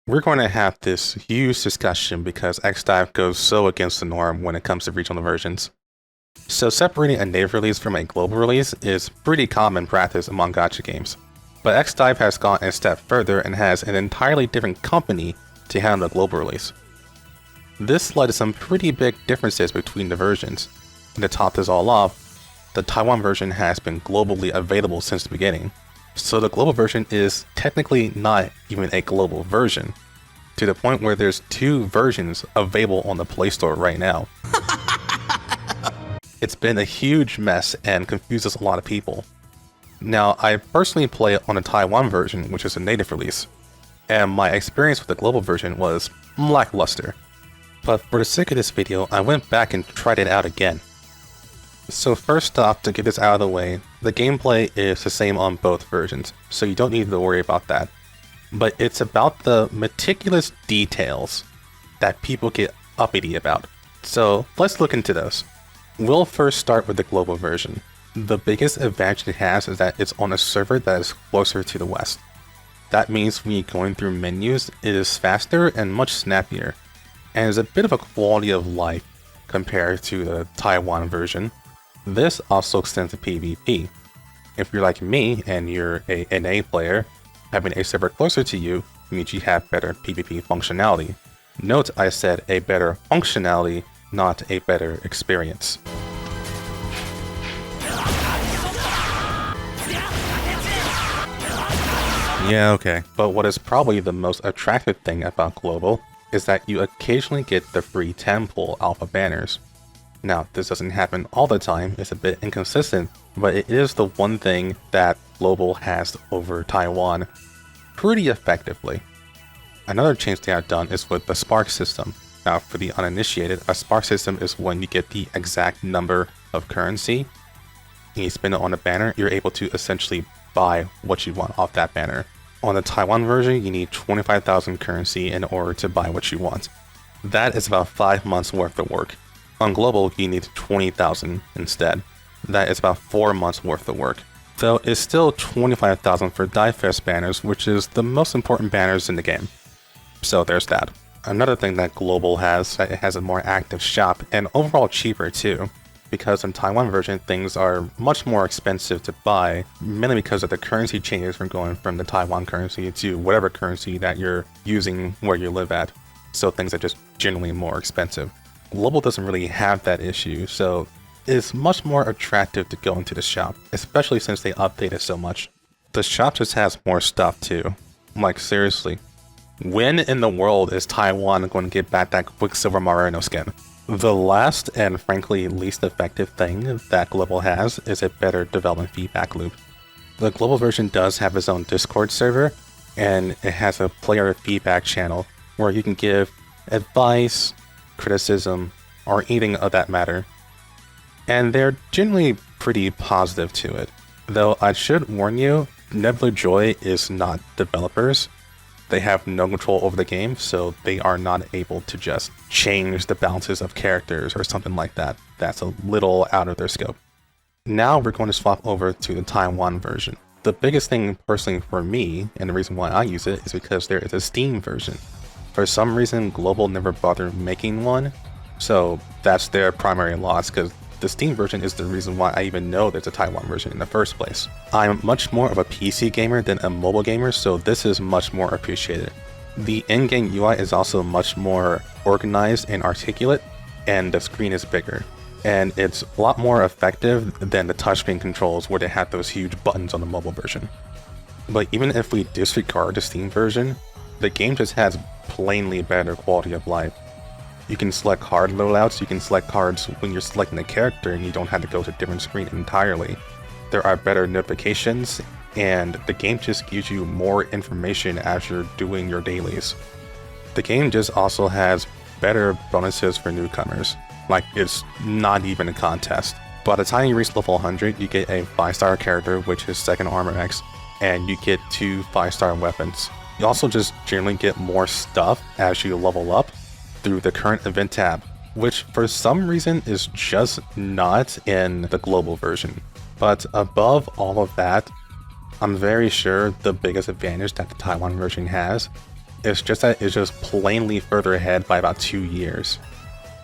We're going to have this huge discussion because XDive goes so against the norm when it comes to regional versions. So separating a native release from a global release is pretty common practice among gacha games. But XDive has gone a step further and has an entirely different company to handle the global release. This led to some pretty big differences between the versions. And to top this all off, the Taiwan version has been globally available since the beginning. So the global version is technically not even a global version, to the point where there's two versions available on the Play Store right now. It's been a huge mess and confuses a lot of people. Now, I personally play it on the Taiwan version, which is a native release, and my experience with the global version was lackluster. But for the sake of this video, I went back and tried it out again. So first off, to get this out of the way, the gameplay is the same on both versions, so you don't need to worry about that. But it's about the meticulous details that people get uppity about. So let's look into those. We'll first start with the global version. The biggest advantage it has is that it's on a server that is closer to the west. That means when you're going through menus, it is faster and much snappier, and is a bit of a quality of life compared to the Taiwan version. This also extends to PvP. If you're like me and you're a NA player, having a server closer to you means you have better PvP functionality. Note I said a better functionality, not a better experience. Yeah, okay. But what is probably the most attractive thing about Global is that you occasionally get the free temple alpha banners. Now, this doesn't happen all the time, it's a bit inconsistent, but it is the one thing that Global has over Taiwan pretty effectively. Another change they have done is with the spark system. Now, for the uninitiated, a spark system is when you get the exact number of currency, and you spend it on a banner, you're able to essentially buy what you want off that banner. On the Taiwan version, you need 25,000 currency in order to buy what you want. That is about 5 months worth of work. On Global, you need 20,000 instead. That is about 4 months worth of work. Though it's still 25,000 for DiVE banners, which is the most important banners in the game. So there's that. Another thing that Global has, it has a more active shop and overall cheaper too. Because in Taiwan version, things are much more expensive to buy, mainly because of the currency changes from going from the Taiwan currency to whatever currency that you're using where you live at. So things are just generally more expensive. Global doesn't really have that issue, so it's much more attractive to go into the shop, especially since they updated so much. The shop just has more stuff too. Like seriously, when in the world is Taiwan going to get back that Quicksilver Moreno skin? The last and frankly least effective thing that Global has is a better development feedback loop. The Global version does have its own Discord server, and it has a player feedback channel where you can give advice, criticism, or anything of that matter. And they're generally pretty positive to it. Though I should warn you, Nebula Joy is not developers. They have no control over the game, so they are not able to just change the balances of characters or something like that. That's a little out of their scope. Now we're going to swap over to the Taiwan version. The biggest thing personally for me, and the reason why I use it, is because there is a Steam version. For some reason, Global never bothered making one, so that's their primary loss, because the Steam version is the reason why I even know there's a Taiwan version in the first place. I'm much more of a PC gamer than a mobile gamer, so this is much more appreciated. The in-game UI is also much more organized and articulate, and the screen is bigger. And it's a lot more effective than the touchscreen controls where they have those huge buttons on the mobile version. But even if we disregard the Steam version, the game just has plainly better quality of life. You can select card loadouts, you can select cards when you're selecting a character and you don't have to go to a different screen entirely. There are better notifications, and the game just gives you more information as you're doing your dailies. The game just also has better bonuses for newcomers. Like, it's not even a contest. By the time you reach level 100, you get a 5-star character, which is second armor X, and you get 2 5-star weapons. You also just generally get more stuff as you level up through the current event tab, which for some reason is just not in the global version. But above all of that, I'm very sure the biggest advantage that the Taiwan version has It's just that it's just plainly further ahead by about 2 years.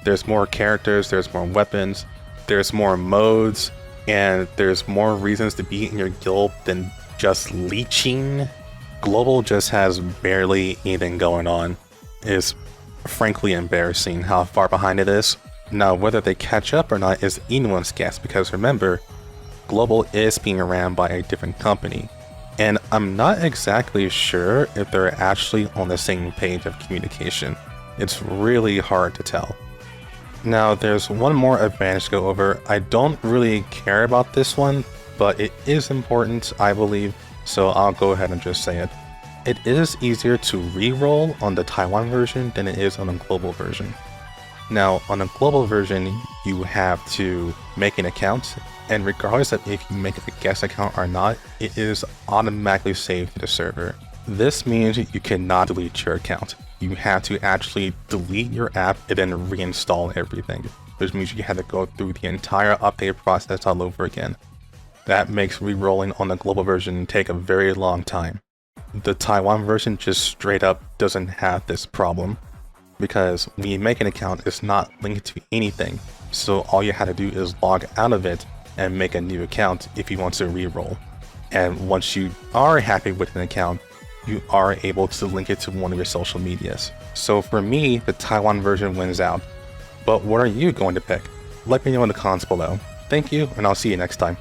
There's more characters, there's more weapons, there's more modes, and there's more reasons to be in your guild than just leeching. Global just has barely anything going on. It's frankly embarrassing how far behind it is. Now, whether they catch up or not is anyone's guess, because remember, Global is being ran by a different company, and I'm not exactly sure if they're actually on the same page of communication. It's really hard to tell. Now, there's one more advantage to go over. I don't really care about this one, but it is important, I believe, so I'll go ahead and just say it. It is easier to re-roll on the Taiwan version than it is on the global version. Now, on the global version, you have to make an account, and regardless of if you make a guest account or not, it is automatically saved to the server. This means you cannot delete your account. You have to actually delete your app and then reinstall everything, which means you have to go through the entire update process all over again. That makes re-rolling on the global version take a very long time. The Taiwan version just straight up doesn't have this problem, because when you make an account, it's not linked to anything, so all you have to do is log out of it and make a new account if you want to re-roll. And once you are happy with an account, you are able to link it to one of your social medias. So for me, the Taiwan version wins out. But what are you going to pick? Let me know in the comments below. Thank you, and I'll see you next time.